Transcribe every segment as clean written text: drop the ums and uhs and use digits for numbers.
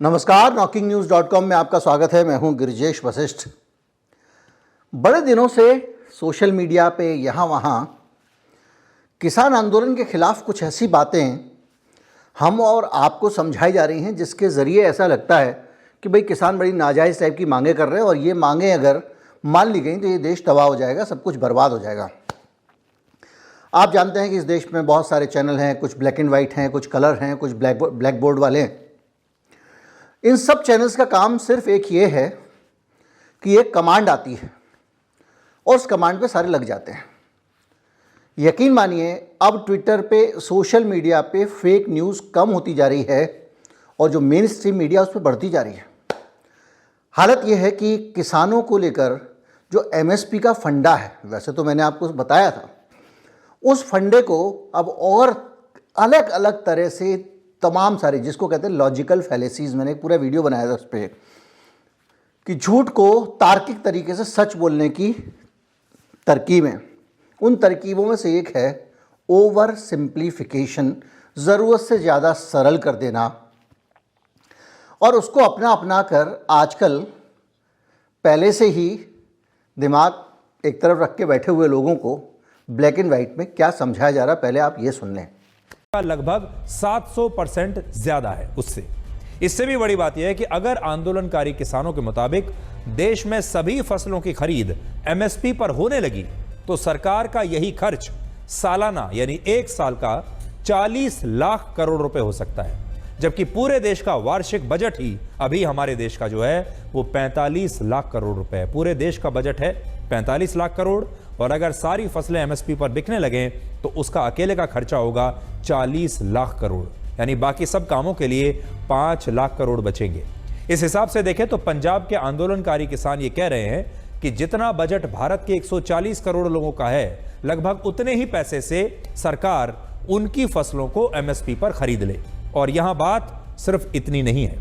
नमस्कार, knocking-news.com में आपका स्वागत है। मैं हूं गिरिजेश वशिष्ठ। बड़े दिनों से सोशल मीडिया पे यहाँ वहाँ किसान आंदोलन के खिलाफ कुछ ऐसी बातें हम और आपको समझाई जा रही हैं जिसके ज़रिए ऐसा लगता है कि भाई किसान बड़ी नाजायज़ टाइप की मांगें कर रहे हैं और ये मांगें अगर मान ली गई तो ये देश तबाह हो जाएगा, सब कुछ बर्बाद हो जाएगा। आप जानते हैं कि इस देश में बहुत सारे चैनल हैं, कुछ ब्लैक एंड वाइट हैं, कुछ कलर हैं, कुछ ब्लैक बोर्ड वाले हैं। इन सब चैनल्स का काम सिर्फ एक ये है कि एक कमांड आती है और उस कमांड पे सारे लग जाते हैं। यकीन मानिए, अब ट्विटर पे, सोशल मीडिया पे फेक न्यूज़ कम होती जा रही है और जो मेन स्ट्रीम मीडिया उस पर बढ़ती जा रही है। हालत ये है कि किसानों को लेकर जो एमएसपी का फंडा है, वैसे तो मैंने आपको बताया था, उस फंडे को अब और अलग अलग तरह से तमाम सारे, जिसको कहते हैं लॉजिकल फैलेसीज, मैंने एक पूरा वीडियो बनाया था उस पर, कि झूठ को तार्किक तरीके से सच बोलने की तरकीबें। उन तरकीबों में से एक है ओवर सिंप्लीफिकेशन, ज़रूरत से ज़्यादा सरल कर देना, और उसको अपना कर आजकल पहले से ही दिमाग एक तरफ रख के बैठे हुए लोगों को ब्लैक एंड वाइट में क्या समझाया जा रहा है, पहले आप ये सुन लें। लगभग 700% ज्यादा है उससे। इससे भी बड़ी बात यह है कि अगर आंदोलनकारी किसानों के मुताबिक देश में सभी फसलों की खरीद एमएसपी पर होने लगी तो सरकार का यही खर्च सालाना यानी एक साल का 40 लाख करोड़ रुपए हो सकता है, जबकि पूरे देश का वार्षिक बजट ही अभी हमारे देश का जो है वो 45 लाख करोड़ रुपए है। पूरे देश का बजट है 45 लाख करोड़, और अगर सारी फसलें एमएसपी पर बिकने लगें तो उसका अकेले का खर्चा होगा 40 लाख करोड़, यानी बाकी सब कामों के लिए 5 लाख करोड़ बचेंगे। इस हिसाब से देखें तो पंजाब के आंदोलनकारी किसान ये कह रहे हैं कि जितना बजट भारत के 140 करोड़ लोगों का है, लगभग उतने ही पैसे से सरकार उनकी फसलों को एमएसपी पर खरीद ले। और यहां बात सिर्फ इतनी नहीं है,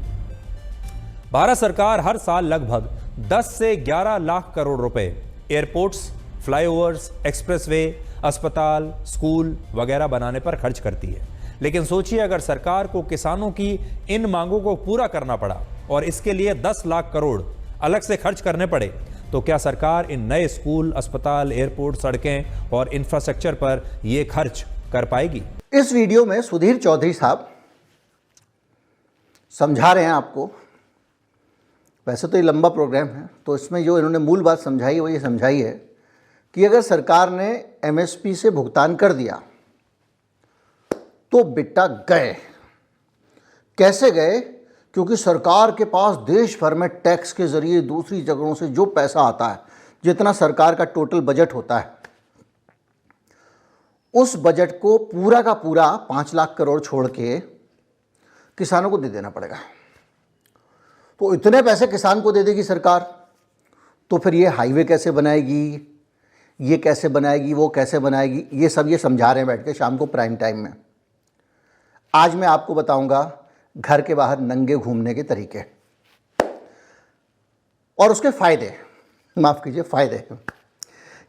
भारत सरकार हर साल लगभग 10 से 11 लाख करोड़ रुपए एयरपोर्ट्स, फ्लाईओवर्स, एक्सप्रेसवे, अस्पताल, स्कूल वगैरह बनाने पर खर्च करती है। लेकिन सोचिए, अगर सरकार को किसानों की इन मांगों को पूरा करना पड़ा और इसके लिए 10 लाख करोड़ अलग से खर्च करने पड़े, तो क्या सरकार इन नए स्कूल, अस्पताल, एयरपोर्ट, सड़कें और इंफ्रास्ट्रक्चर पर यह खर्च कर पाएगी? इस वीडियो में सुधीर चौधरी साहब समझा रहे हैं आपको। वैसे तो ये लंबा प्रोग्राम है, तो इसमें जो इन्होंने मूल बात समझाई वो ये समझाई है कि अगर सरकार ने एमएसपी से भुगतान कर दिया तो बेटा गए। कैसे गए? क्योंकि सरकार के पास देश भर में टैक्स के जरिए दूसरी जगहों से जो पैसा आता है, जितना सरकार का टोटल बजट होता है, उस बजट को पूरा का पूरा 5 लाख करोड़ छोड़ के किसानों को दे देना पड़ेगा। तो इतने पैसे किसान को दे देगी सरकार, तो फिर ये हाईवे कैसे बनाएगी, ये कैसे बनाएगी, वो कैसे बनाएगी, ये सब ये समझा रहे हैं बैठ के शाम को प्राइम टाइम में। आज मैं आपको बताऊंगा घर के बाहर नंगे घूमने के तरीके और उसके फायदे, माफ कीजिए फायदे।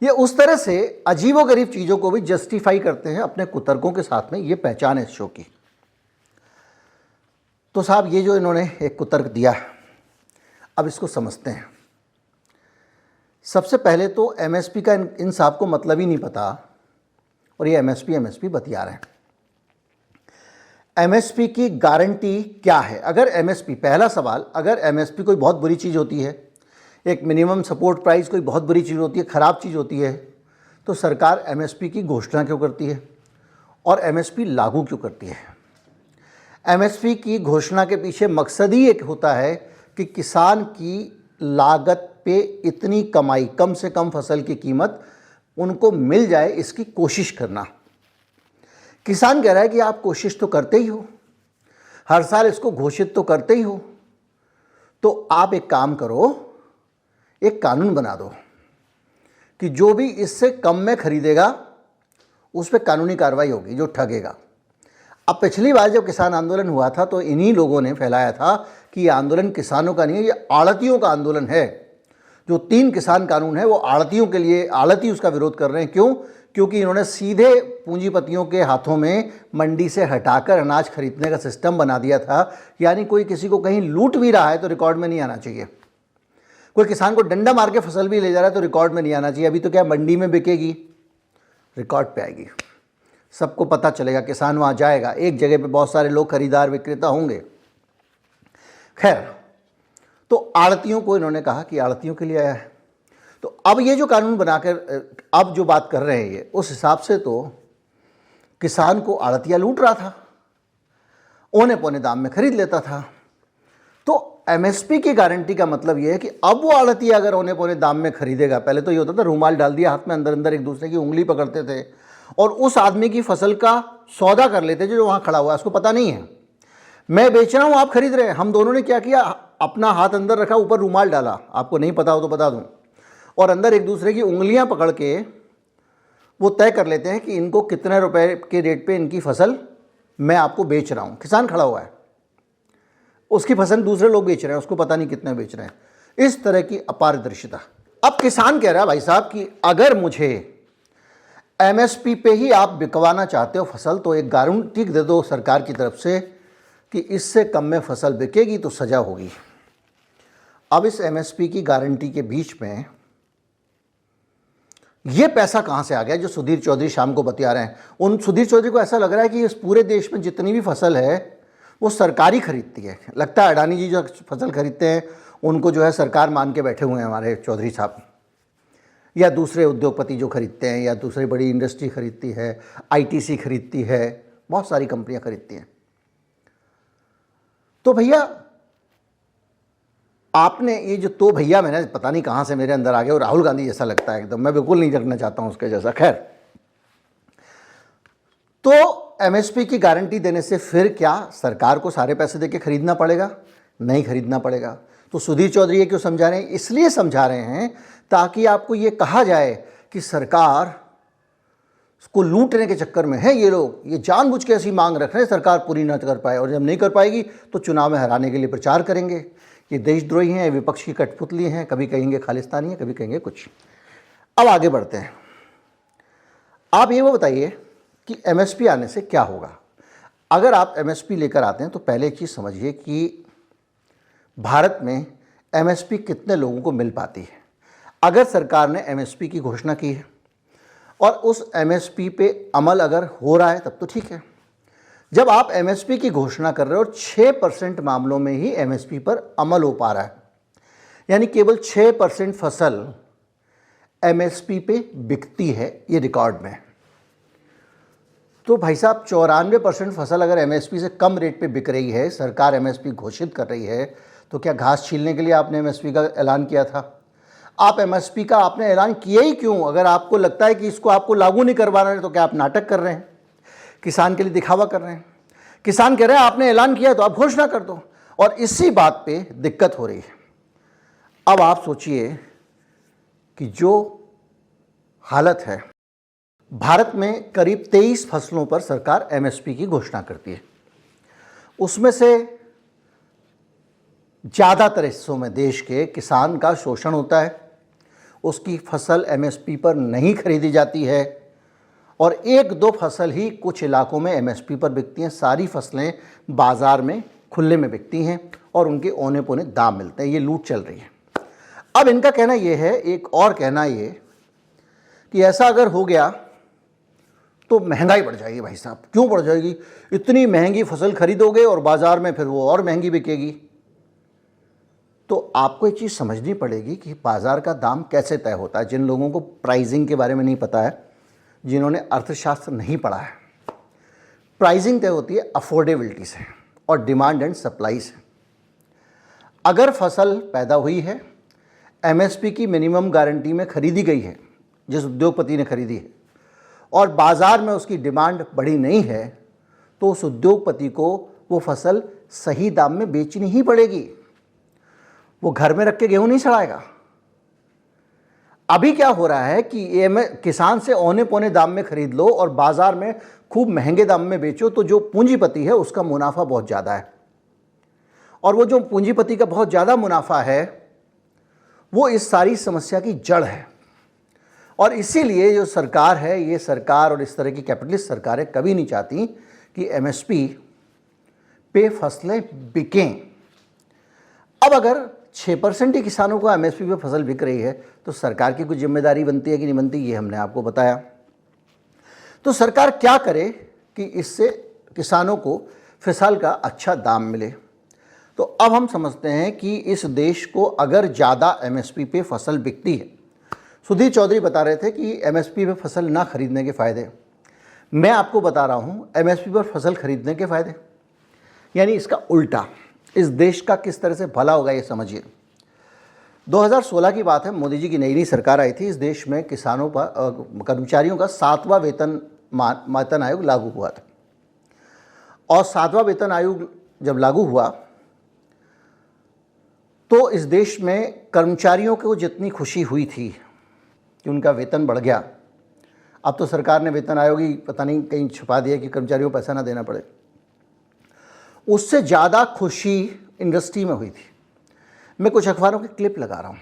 ये उस तरह से अजीबोगरीब चीज़ों को भी जस्टिफाई करते हैं अपने कुतर्कों के साथ में। ये पहचान है इस शो की। तो साहब, ये जो इन्होंने एक कुतर्क दिया, अब इसको समझते हैं। सबसे पहले तो एमएसपी का इन साहब को मतलब ही नहीं पता और ये एमएसपी बतिया रहे हैं। एमएसपी की गारंटी क्या है? अगर एमएसपी, पहला सवाल, अगर एमएसपी कोई बहुत बुरी चीज़ होती है, एक मिनिमम सपोर्ट प्राइस कोई बहुत बुरी चीज़ होती है, ख़राब चीज़ होती है, तो सरकार एमएसपी की घोषणा क्यों करती है और एमएसपी लागू क्यों करती है? एमएसपी की घोषणा के पीछे मकसद ही एक होता है कि किसान की लागत पे इतनी कमाई, कम से कम फसल की कीमत उनको मिल जाए, इसकी कोशिश करना। किसान कह रहा है कि आप कोशिश तो करते ही हो, हर साल इसको घोषित तो करते ही हो, तो आप एक काम करो, एक कानून बना दो कि जो भी इससे कम में खरीदेगा उस पर कानूनी कार्रवाई होगी, जो ठगेगा। अब पिछली बार जब किसान आंदोलन हुआ था तो इन्हीं लोगों ने फैलाया था कि ये आंदोलन किसानों का नहीं है, ये आड़तियों का आंदोलन है। जो 3 किसान कानून है वो आड़तियों के लिए, आड़ती उसका विरोध कर रहे हैं। क्यों? क्योंकि इन्होंने सीधे पूंजीपतियों के हाथों में मंडी से हटाकर अनाज खरीदने का सिस्टम बना दिया था। यानी कोई किसी को कहीं लूट भी रहा है तो रिकॉर्ड में नहीं आना चाहिए, कोई किसान को डंडा मार के फसल भी ले जा रहा है तो रिकॉर्ड में नहीं आना चाहिए। अभी तो क्या मंडी में बिकेगी, रिकॉर्ड पे आएगी, सबको पता चलेगा, किसान वहाँ जाएगा, एक जगह पे बहुत सारे लोग खरीदार विक्रेता होंगे। खैर, तो आड़तियों को इन्होंने कहा कि आड़तियों के लिए आया है। तो अब ये जो कानून बनाकर अब जो बात कर रहे हैं ये, उस हिसाब से तो किसान को आड़तिया लूट रहा था, औने पौने दाम में खरीद लेता था। तो एमएसपी की गारंटी का मतलब ये है कि अब वो आड़तिया अगर औने पौने दाम में खरीदेगा, पहले तो ये होता था रूमाल डाल दिया हाथ में, अंदर अंदर एक दूसरे की उंगली पकड़ते थे और उस आदमी की फसल का सौदा कर लेते जो वहाँ खड़ा हुआ है, उसको पता नहीं है मैं बेच रहा हूँ, आप खरीद रहे हैं। हम दोनों ने क्या किया, अपना हाथ अंदर रखा, ऊपर रूमाल डाला, आपको नहीं पता हो तो बता दूँ, और अंदर एक दूसरे की उंगलियां पकड़ के वो तय कर लेते हैं कि इनको कितने रुपए के रेट पे इनकी फसल मैं आपको बेच रहा हूँ। किसान खड़ा हुआ है, उसकी फसल दूसरे लोग बेच रहे हैं, उसको पता नहीं कितने बेच रहे हैं। इस तरह की अपारदर्शिता। अब किसान कह रहा है भाई साहब कि अगर मुझे एमएसपी पे ही आप बिकवाना चाहते हो फसल तो एक गारंटी दे दो सरकार की तरफ से कि इससे कम में फसल बिकेगी तो सजा होगी। अब इस एमएसपी की गारंटी के बीच में ये पैसा कहाँ से आ गया जो सुधीर चौधरी शाम को बतिया रहे हैं। उन सुधीर चौधरी को ऐसा लग रहा है कि इस पूरे देश में जितनी भी फसल है वो सरकारी खरीदती है। लगता है अडानी जी जो फसल खरीदते हैं उनको जो है सरकार मान के बैठे हुए हैं हमारे चौधरी साहब, या दूसरे उद्योगपति जो खरीदते हैं, या दूसरी बड़ी इंडस्ट्री खरीदती है, आईटीसी खरीदती है, बहुत सारी कंपनियां खरीदती हैं। तो भैया आपने ये जो तो भैया मैंने पता नहीं कहाँ से मेरे अंदर आ गया, और राहुल गांधी जैसा लगता है एकदम, मैं बिल्कुल नहीं रखना चाहता हूँ उसके जैसा। खैर, तो एमएसपी की गारंटी देने से फिर क्या सरकार को सारे पैसे देके खरीदना पड़ेगा? नहीं खरीदना पड़ेगा। तो सुधीर चौधरी ये क्यों समझा रहे हैं? इसलिए समझा रहे हैं ताकि आपको ये कहा जाए कि सरकार को लूटने के चक्कर में है ये लोग, ये जानबूझ के ऐसी मांग रख रहे हैं सरकार पूरी न कर पाए, और जब नहीं कर पाएगी तो चुनाव में हराने के लिए प्रचार करेंगे। ये देशद्रोही हैं, विपक्ष की कठपुतली हैं, कभी कहेंगे खालिस्तानी है, कभी कहेंगे कुछ। अब आगे बढ़ते हैं। आप ये वो बताइए कि एमएसपी आने से क्या होगा। अगर आप एमएसपी लेकर आते हैं तो पहले एक चीज़ समझिए कि भारत में एमएसपी कितने लोगों को मिल पाती है। अगर सरकार ने एमएसपी की घोषणा की है और उस एमएसपी पे अमल अगर हो रहा है तब तो ठीक है। जब आप एमएसपी की घोषणा कर रहे हो और 6% मामलों में ही एमएसपी पर अमल हो पा रहा है, यानी केवल 6% फसल एमएसपी पे बिकती है, ये रिकॉर्ड में। तो भाई साहब 94% फसल अगर एमएसपी से कम रेट पे बिक रही है, सरकार एमएसपी घोषित कर रही है, तो क्या घास छीलने के लिए आपने एमएसपी का ऐलान किया था? आप एमएसपी का आपने ऐलान किया ही क्यों? अगर आपको लगता है कि इसको आपको लागू नहीं करवाना है तो क्या आप नाटक कर रहे हैं, किसान के लिए दिखावा कर रहे हैं? किसान कह रहे हैं आपने ऐलान किया तो आप घोषणा कर दो, और इसी बात पे दिक्कत हो रही है। अब आप सोचिए कि जो हालत है, भारत में करीब 23 फसलों पर सरकार एमएसपी की घोषणा करती है। उसमें से ज़्यादातर हिस्सों में देश के किसान का शोषण होता है, उसकी फसल एमएसपी पर नहीं खरीदी जाती है, और एक दो फसल ही कुछ इलाकों में एमएसपी पर बिकती हैं। सारी फसलें बाज़ार में खुले में बिकती हैं और उनके औने पौने दाम मिलते हैं। ये लूट चल रही है। अब इनका कहना ये है, एक और कहना ये कि ऐसा अगर हो गया तो महंगाई बढ़ जाएगी। भाई साहब क्यों बढ़ जाएगी? इतनी महंगी फसल खरीदोगे और बाज़ार में फिर वो और महंगी बिकेगी। तो आपको एक चीज़ समझनी पड़ेगी कि बाज़ार का दाम कैसे तय होता है। जिन लोगों को प्राइसिंग के बारे में नहीं पता है, जिन्होंने अर्थशास्त्र नहीं पढ़ा है, प्राइसिंग तय होती है अफोर्डेबिलिटी से और डिमांड एंड सप्लाई से। अगर फसल पैदा हुई है, एमएसपी की मिनिमम गारंटी में खरीदी गई है, जिस उद्योगपति ने खरीदी है, और बाज़ार में उसकी डिमांड बढ़ी नहीं है, तो उस उद्योगपति को वो फसल सही दाम में बेचनी ही पड़ेगी। वो घर में रख के गेहूँ नहीं सड़ाएगा। अभी क्या हो रहा है कि ये किसान से औने पौने दाम में खरीद लो और बाज़ार में खूब महंगे दाम में बेचो, तो जो पूंजीपति है उसका मुनाफा बहुत ज़्यादा है, और वो जो पूंजीपति का बहुत ज़्यादा मुनाफा है वो इस सारी समस्या की जड़ है। और इसीलिए जो सरकार है, ये सरकार और इस तरह की कैपिटलिस्ट सरकारें कभी नहीं चाहती कि एमएसपी पे फसलें बिकें। अब अगर 6% ही किसानों को एमएसपी पे फसल बिक रही है तो सरकार की कुछ जिम्मेदारी बनती है कि नहीं बनती, ये हमने आपको बताया। तो सरकार क्या करे कि इससे किसानों को फसल का अच्छा दाम मिले। तो अब हम समझते हैं कि इस देश को अगर ज़्यादा एमएसपी पे फसल बिकती है, सुधीर चौधरी बता रहे थे कि एमएसपी पे फसल ना खरीदने के फ़ायदे, मैं आपको बता रहा हूँ एमएसपी पर फसल खरीदने के फ़ायदे, यानी इसका उल्टा। इस देश का किस तरह से भला होगा ये समझिए। 2016 की बात है, मोदी जी की नई सरकार आई थी। इस देश में किसानों पर कर्मचारियों का 7वां वेतन आयोग लागू हुआ था। और 7वां वेतन आयोग जब लागू हुआ तो इस देश में कर्मचारियों को जितनी खुशी हुई थी कि उनका वेतन बढ़ गया, अब तो सरकार ने वेतन आयोग ही पता नहीं कहीं छुपा दिया कि कर्मचारियों को पैसा ना देना पड़े, उससे ज़्यादा खुशी इंडस्ट्री में हुई थी। मैं कुछ अखबारों के क्लिप लगा रहा हूँ।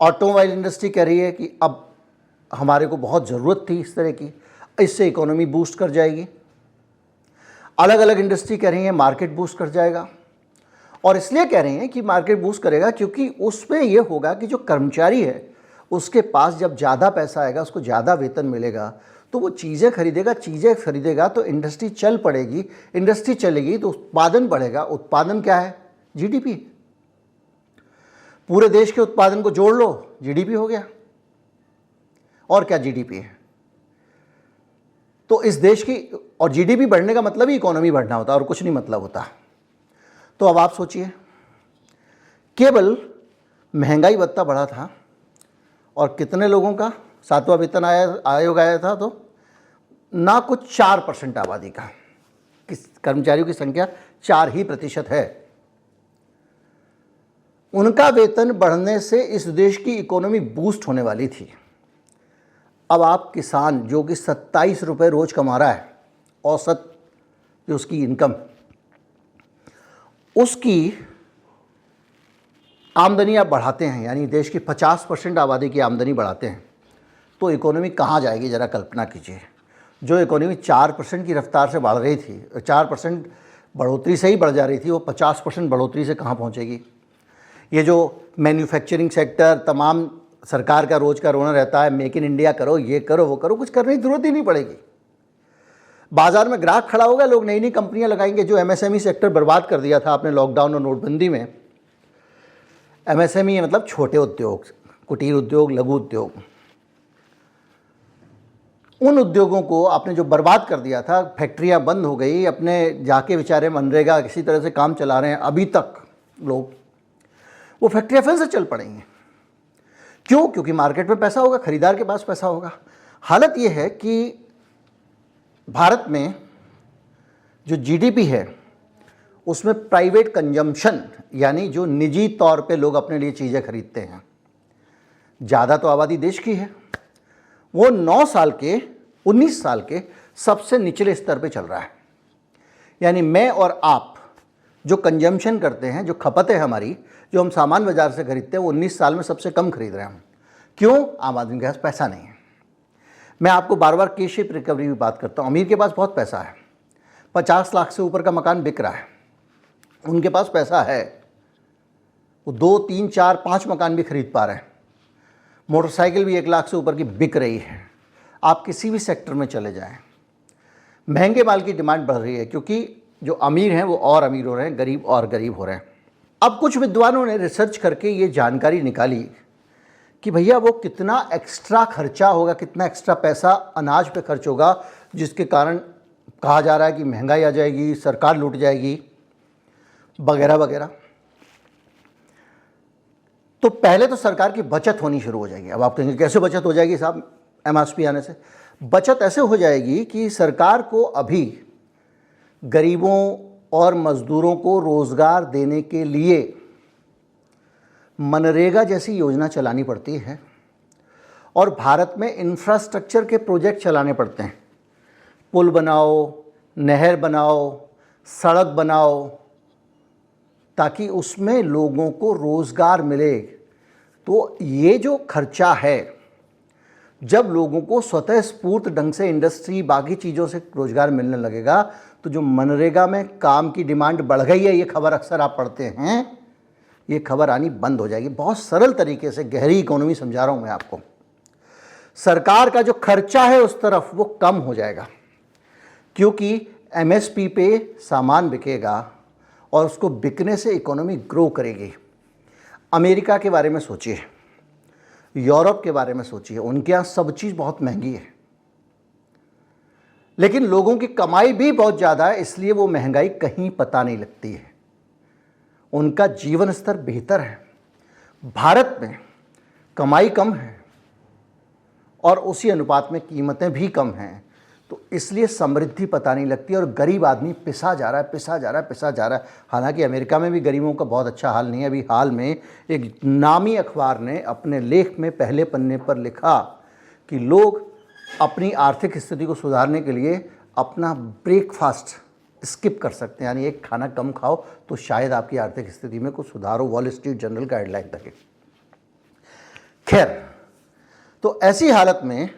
ऑटोमोबाइल इंडस्ट्री कह रही है कि अब हमारे को बहुत ज़रूरत थी इस तरह की, इससे इकोनॉमी बूस्ट कर जाएगी। अलग अलग इंडस्ट्री कह रही है मार्केट बूस्ट कर जाएगा। और इसलिए कह रहे हैं कि मार्केट बूस्ट करेगा क्योंकि उसमें यह होगा कि जो कर्मचारी है उसके पास जब ज़्यादा पैसा आएगा, उसको ज़्यादा वेतन मिलेगा, तो वो चीज़ें खरीदेगा तो इंडस्ट्री चल पड़ेगी। इंडस्ट्री चलेगी तो उत्पादन बढ़ेगा। उत्पादन क्या है? जीडीपी। पूरे देश के उत्पादन को जोड़ लो, जीडीपी हो गया। और क्या जीडीपी है? तो इस देश की, और जीडीपी बढ़ने का मतलब ही इकोनॉमी बढ़ना होता है और कुछ नहीं मतलब होता। तो अब आप सोचिए, केवल महंगाई भत्ता बढ़ा था और कितने लोगों का 7वां वेतन आयोग आया था, तो ना कुछ 4% आबादी का, कर्मचारियों की संख्या 4% है। उनका वेतन बढ़ने से इस देश की इकोनॉमी बूस्ट होने वाली थी। अब आप किसान जो कि 27 रुपये रोज कमा रहा है, औसत जो उसकी इनकम, उसकी आमदनी आप बढ़ाते हैं, यानी देश की 50% आबादी की आमदनी बढ़ाते हैं, तो इकोनॉमी कहाँ जाएगी? ज़रा कल्पना कीजिए। जो इकोनॉमी 4% की रफ्तार से बढ़ रही थी, 4% बढ़ोतरी से ही बढ़ जा रही थी, वो 50% बढ़ोतरी से कहाँ पहुँचेगी? ये जो मैन्युफैक्चरिंग सेक्टर, तमाम सरकार का रोज़ का रोना रहता है, मेक इन इंडिया करो, ये करो, वो करो, कुछ करने की ज़रूरत ही नहीं पड़ेगी। बाजार में ग्राहक खड़ा होगा, लोग नई नई कंपनियां लगाएंगे। जो एमएसएमई सेक्टर बर्बाद कर दिया था आपने लॉकडाउन और नोटबंदी में, एमएसएमई मतलब छोटे उद्योग, कुटीर उद्योग, लघु उद्योग, उन उद्योगों को आपने जो बर्बाद कर दिया था, फैक्ट्रियां बंद हो गई, अपने जाके बेचारे मनरेगा किसी तरह से काम चला रहे हैं अभी तक लोग, वो फैक्ट्रियां फिर से चल पड़ेंगी। क्यों? क्योंकि मार्केट में पैसा होगा, खरीदार के पास पैसा होगा। हालत ये है कि भारत में जो जीडीपी है उसमें प्राइवेट कंजम्पशन, यानी जो निजी तौर पे लोग अपने लिए चीज़ें खरीदते हैं, ज़्यादा तो आबादी देश की है, वो 19 साल के सबसे निचले स्तर पे चल रहा है। यानी मैं और आप जो कंजम्पशन करते हैं, जो खपत है हमारी, जो हम सामान बाजार से खरीदते हैं, वो 19 साल में सबसे कम खरीद रहे हैं हम। क्यों? आम आदमी के पास पैसा नहीं है। मैं आपको बार बार के शेप रिकवरी की बात करता हूँ। अमीर के पास बहुत पैसा है, 50 लाख से ऊपर का मकान बिक रहा है, उनके पास पैसा है, वो 2, 3, 4, 5 मकान भी खरीद पा रहे हैं। मोटरसाइकिल भी 1 लाख से ऊपर की बिक रही है। आप किसी भी सेक्टर में चले जाएं, महंगे माल की डिमांड बढ़ रही है, क्योंकि जो अमीर हैं वो और अमीर हो रहे हैं, गरीब और गरीब हो रहे हैं। अब कुछ विद्वानों ने रिसर्च करके ये जानकारी निकाली कि भैया वो कितना एक्स्ट्रा खर्चा होगा, कितना एक्स्ट्रा पैसा अनाज पे खर्च होगा, जिसके कारण कहा जा रहा है कि महंगाई आ जाएगी, सरकार लूट जाएगी, वगैरह वगैरह। तो पहले तो सरकार की बचत होनी शुरू हो जाएगी। अब आप कहेंगे कैसे बचत हो जाएगी साहब एमएसपी आने से? बचत ऐसे हो जाएगी कि सरकार को अभी गरीबों और मज़दूरों को रोज़गार देने के लिए मनरेगा जैसी योजना चलानी पड़ती है, और भारत में इंफ्रास्ट्रक्चर के प्रोजेक्ट चलाने पड़ते हैं। पुल बनाओ, नहर बनाओ, सड़क बनाओ, ताकि उसमें लोगों को रोज़गार मिले। तो ये जो खर्चा है जब लोगों को स्वतः स्फूर्त ढंग से इंडस्ट्री बाकी चीज़ों से रोजगार मिलने लगेगा, तो जो मनरेगा में काम की डिमांड बढ़ गई है, ये खबर अक्सर आप पढ़ते हैं, ये खबर आनी बंद हो जाएगी। बहुत सरल तरीके से गहरी इकोनॉमी समझा रहा हूँ मैं आपको। सरकार का जो खर्चा है उस तरफ वो कम हो जाएगा, क्योंकि एमएसपी पे सामान बिकेगा और उसको बिकने से इकोनॉमी ग्रो करेगी। अमेरिका के बारे में सोचिए, यूरोप के बारे में सोचिए, उनके यहाँ सब चीज़ बहुत महंगी है, लेकिन लोगों की कमाई भी बहुत ज़्यादा है, इसलिए वो महंगाई कहीं पता नहीं लगती है, उनका जीवन स्तर बेहतर है। भारत में कमाई कम है और उसी अनुपात में कीमतें भी कम हैं, तो इसलिए समृद्धि पता नहीं लगती और गरीब आदमी पिसा जा रहा है। हालांकि अमेरिका में भी गरीबों का बहुत अच्छा हाल नहीं है। अभी हाल में एक नामी अखबार ने अपने लेख में पहले पन्ने पर लिखा कि लोग अपनी आर्थिक स्थिति को सुधारने के लिए अपना ब्रेकफास्ट स्किप कर सकते हैं, यानी एक खाना कम खाओ तो शायद आपकी आर्थिक स्थिति में कुछ सुधार हो। वॉल स्ट्रीट जर्नल का हेडलाइन तक। खैर, तो ऐसी हालत में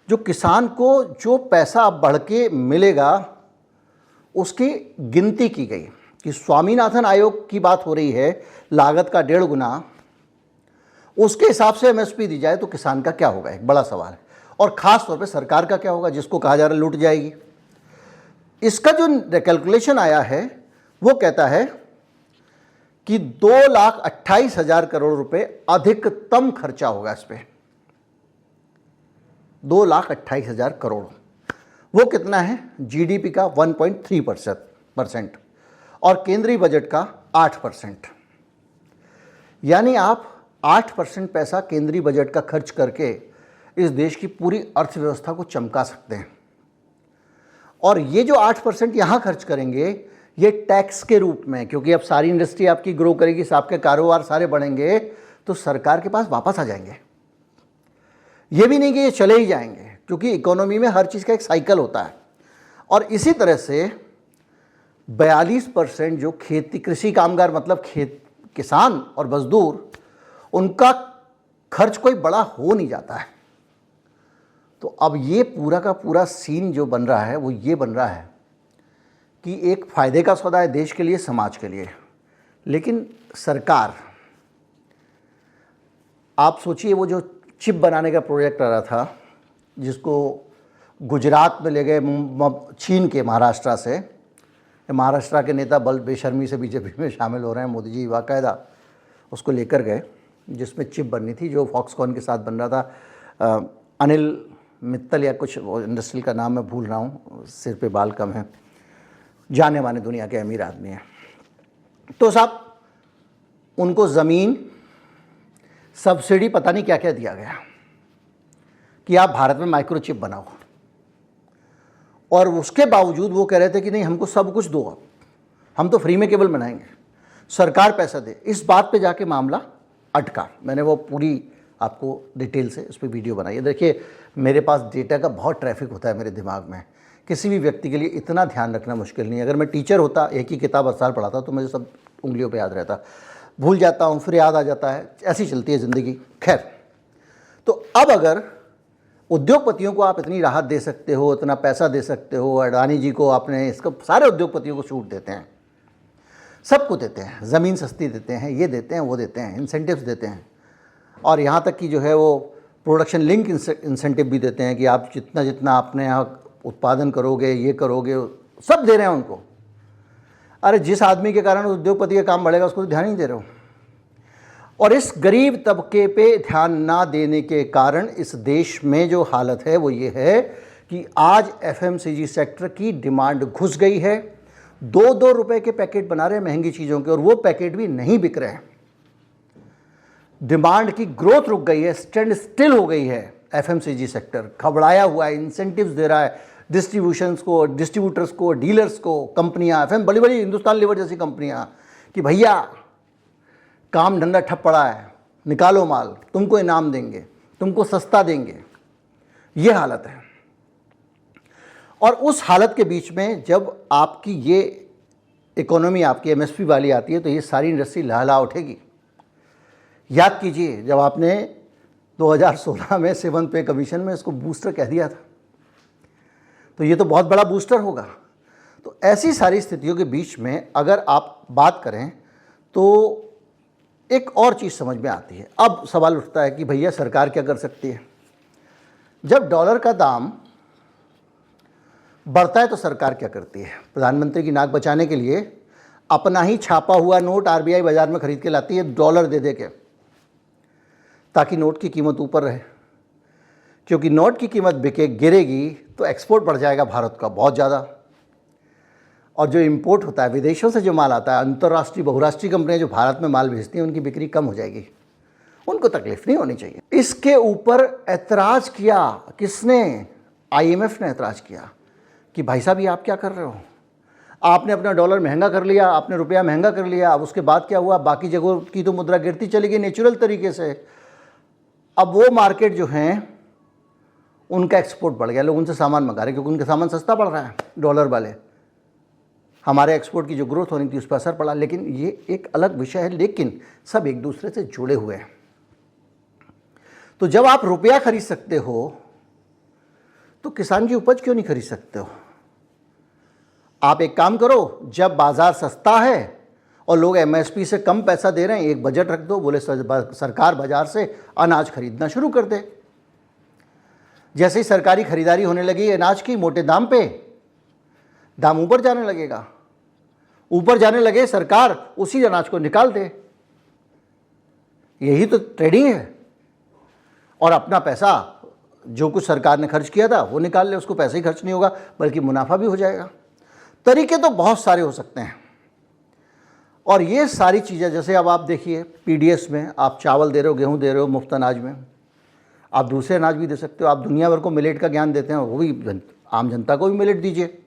जो किसान को जो पैसा अब बढ़ के मिलेगा उसकी गिनती की गई कि स्वामीनाथन आयोग की बात हो रही है, लागत का 1.5 गुना, उसके हिसाब से एमएसपी दी जाए तो किसान का क्या होगा, एक बड़ा सवाल है। और ख़ास तौर पे सरकार का क्या होगा, जिसको कहा जा रहा है लूट जाएगी। इसका जो कैलकुलेशन आया है वो कहता है कि 2,28,000 करोड़ रुपए अधिकतम खर्चा होगा इस पर। 2,28,000 करोड़, वो कितना है, जीडीपी का 1.3% और केंद्रीय बजट का 8%। यानी आप 8% पैसा केंद्रीय बजट का खर्च करके इस देश की पूरी अर्थव्यवस्था को चमका सकते हैं। और ये जो 8% यहाँ खर्च करेंगे ये टैक्स के रूप में, क्योंकि अब सारी इंडस्ट्री आपकी ग्रो करेगी, आपके कारोबार सारे बढ़ेंगे, तो सरकार के पास वापस आ जाएंगे। ये भी नहीं कि ये चले ही जाएंगे, क्योंकि इकोनॉमी में हर चीज़ का एक साइकिल होता है। और इसी तरह से 42% जो खेती कृषि कामगार मतलब किसान और मजदूर, उनका खर्च कोई बड़ा हो नहीं जाता है। तो अब ये पूरा का पूरा सीन जो बन रहा है वो ये बन रहा है कि एक फ़ायदे का सौदा है देश के लिए, समाज के लिए। लेकिन सरकार, आप सोचिए वो जो चिप बनाने का प्रोजेक्ट आ रहा था, जिसको गुजरात में ले गए चीन के महाराष्ट्र से, महाराष्ट्र के नेता बल बेशर्मी से बीजेपी में शामिल हो रहे हैं, मोदी जी बाकायदा उसको लेकर गए, जिसमें चिप बननी थी, जो फॉक्सकॉन के साथ बन रहा था। अनिल मित्तल या कुछ इंडस्ट्री का नाम मैं भूल रहा हूँ, सिर पे बाल कम है, जाने माने दुनिया के अमीर आदमी हैं। तो साहब उनको ज़मीन, सब्सिडी, पता नहीं क्या क्या दिया गया कि आप भारत में माइक्रोचिप बनाओ, और उसके बावजूद वो कह रहे थे कि नहीं हमको सब कुछ दो, हम तो फ्री में केबल बनाएंगे, सरकार पैसा दे। इस बात पे जाके मामला अटका। मैंने वो पूरी आपको डिटेल से उस पर वीडियो बनाई है। देखिए, मेरे पास डेटा का बहुत ट्रैफिक होता है मेरे दिमाग में, किसी भी व्यक्ति के लिए इतना ध्यान रखना मुश्किल नहीं है। अगर मैं टीचर होता, एक ही किताब 8 साल पढ़ाता, तो मुझे सब उंगलियों पे याद रहता, भूल जाता हूँ फिर याद आ जाता है, ऐसी चलती है ज़िंदगी। खैर, तो अब अगर उद्योगपतियों को आप इतनी राहत दे सकते हो, इतना पैसा दे सकते हो, अडानी जी को आपने, इसको सारे उद्योगपतियों को छूट देते हैं, सबको देते हैं, ज़मीन सस्ती देते हैं, ये देते हैं, वो देते हैं, इंसेंटिव्स देते हैं, और यहाँ तक कि जो है वो प्रोडक्शन लिंक इंसेंटिव भी देते हैं कि आप जितना जितना अपने यहाँ उत्पादन करोगे, ये करोगे, सब दे रहे हैं उनको। अरे जिस आदमी के कारण उद्योगपति का काम बढ़ेगा उसको तो ध्यान नहीं दे रहे हो। और इस गरीब तबके पे ध्यान ना देने के कारण इस देश में जो हालत है वो ये है कि आज एफएमसीजी सेक्टर की डिमांड घुस गई है। 2-2 रुपए के पैकेट बना रहे हैं महंगी चीज़ों के, और वो पैकेट भी नहीं बिक रहे हैं। डिमांड की ग्रोथ रुक गई है, स्टैंड स्टिल हो गई है। एफएमसीजी सेक्टर घबराया हुआ है, इंसेंटिव्स दे रहा है डिस्ट्रीब्यूटर्स को, डीलर्स को, कंपनियां, बड़ी बड़ी हिंदुस्तान लीवर जैसी कंपनियां, कि भैया काम धंधा ठप पड़ा है, निकालो माल, तुमको इनाम देंगे, तुमको सस्ता देंगे। ये हालत है। और उस हालत के बीच में जब आपकी ये इकोनॉमी आपकी एमएसपी वाली आती है तो ये सारी इंडस्ट्री लहला उठेगी। याद कीजिए, जब आपने 2016 में 7 पे कमीशन में इसको बूस्टर कह दिया था। तो ये तो बहुत बड़ा बूस्टर होगा। तो ऐसी सारी स्थितियों के बीच में अगर आप बात करें तो एक और चीज़ समझ में आती है। अब सवाल उठता है कि भैया सरकार क्या कर सकती है। जब डॉलर का दाम बढ़ता है तो सरकार क्या करती है? प्रधानमंत्री की नाक बचाने के लिए अपना ही छापा हुआ नोट आरबीआई बाजार में खरीद के लाती है डॉलर दे के, ताकि नोट की कीमत ऊपर रहे। क्योंकि नोट की कीमत गिरेगी तो एक्सपोर्ट बढ़ जाएगा भारत का बहुत ज़्यादा, और जो इंपोर्ट होता है विदेशों से जो माल आता है, अंतर्राष्ट्रीय बहुराष्ट्रीय कंपनियां जो भारत में माल भेजती हैं उनकी बिक्री कम हो जाएगी, उनको तकलीफ नहीं होनी चाहिए। इसके ऊपर ऐतराज़ किया किसने? IMF ने ऐतराज़ किया कि भाई साहब ये आप क्या कर रहे हो, आपने अपना डॉलर महंगा कर लिया, आपने रुपया महंगा कर लिया, अब उसके बाद क्या हुआ? बाकी जगहों की तो मुद्रा गिरती चली गई नेचुरल तरीके से। अब वो मार्केट जो हैं उनका एक्सपोर्ट बढ़ गया, लोग उनसे सामान मंगा रहे क्योंकि उनका सामान सस्ता पड़ रहा है डॉलर वाले। हमारे एक्सपोर्ट की जो ग्रोथ होनी थी उस पर असर पड़ा, लेकिन ये एक अलग विषय है। लेकिन सब एक दूसरे से जुड़े हुए हैं। तो जब आप रुपया खरीद सकते हो तो किसान की उपज क्यों नहीं खरीद सकते हो? आप एक काम करो, जब बाजार सस्ता है और लोग MSP से कम पैसा दे रहे हैं, एक बजट रख दो, बोले सरकार बाजार से अनाज खरीदना शुरू कर दे। जैसे ही सरकारी खरीदारी होने लगी अनाज की मोटे दाम पे, दाम ऊपर जाने लगेगा, ऊपर जाने लगे सरकार उसी अनाज को निकाल दे। यही तो ट्रेडिंग है। और अपना पैसा जो कुछ सरकार ने खर्च किया था वो निकाल ले, उसको पैसे ही खर्च नहीं होगा बल्कि मुनाफा भी हो जाएगा। तरीके तो बहुत सारे हो सकते हैं। और ये सारी चीज़ें, जैसे अब आप देखिए PDS में आप चावल दे रहे हो, गेहूं दे रहे हो मुफ्त अनाज में, आप दूसरे अनाज भी दे सकते हो। आप दुनिया भर को मिलेट का ज्ञान देते हैं, वो भी आम जनता को भी मिलेट दीजिए।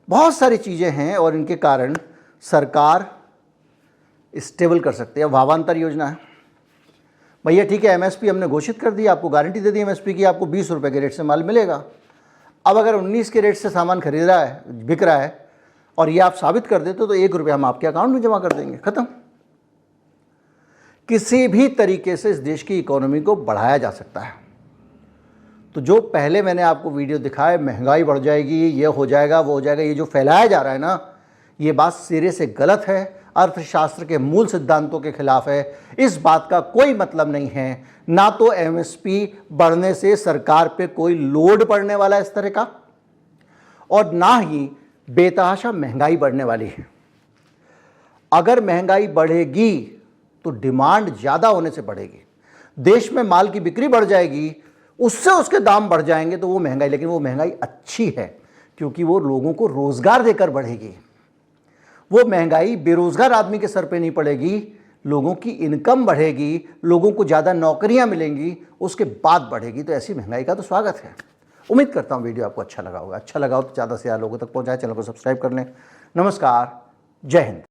बहुत सारी चीज़ें हैं और इनके कारण सरकार स्टेबल कर सकती है। भावांतर योजना है, भैया ठीक है MSP हमने घोषित कर दी, आपको गारंटी दे दी MSP की, आपको 20 रुपये के रेट से माल मिलेगा। अब अगर 19 के रेट से सामान खरीद रहा है, बिक रहा है, और ये आप साबित कर देते हो तो 1 रुपया हम आपके अकाउंट में जमा कर देंगे, खत्म। किसी भी तरीके से इस देश की इकोनॉमी को बढ़ाया जा सकता है। तो जो पहले मैंने आपको वीडियो दिखाया, महंगाई बढ़ जाएगी, ये हो जाएगा, वो हो जाएगा, ये जो फैलाया जा रहा है ना, ये बात सिरे से गलत है, अर्थशास्त्र के मूल सिद्धांतों के खिलाफ है। इस बात का कोई मतलब नहीं है। ना तो MSP बढ़ने से सरकार पे कोई लोड पड़ने वाला है इस तरह का, और ना ही बेतहाशा महंगाई बढ़ने वाली है। अगर महंगाई बढ़ेगी तो डिमांड ज़्यादा होने से बढ़ेगी, देश में माल की बिक्री बढ़ जाएगी, उससे उसके दाम बढ़ जाएंगे, तो वो महंगाई, लेकिन वो महंगाई अच्छी है क्योंकि वो लोगों को रोज़गार देकर बढ़ेगी। वो महंगाई बेरोज़गार आदमी के सर पे नहीं पड़ेगी, लोगों की इनकम बढ़ेगी, लोगों को ज़्यादा नौकरियां मिलेंगी, उसके बाद बढ़ेगी। तो ऐसी महंगाई का तो स्वागत है। उम्मीद करता हूँ वीडियो आपको अच्छा लगा होगा। अच्छा लगा हो तो ज़्यादा से ज़्यादा लोगों तक पहुँचाए, चैनल को सब्सक्राइब कर लें। नमस्कार, जय हिंद।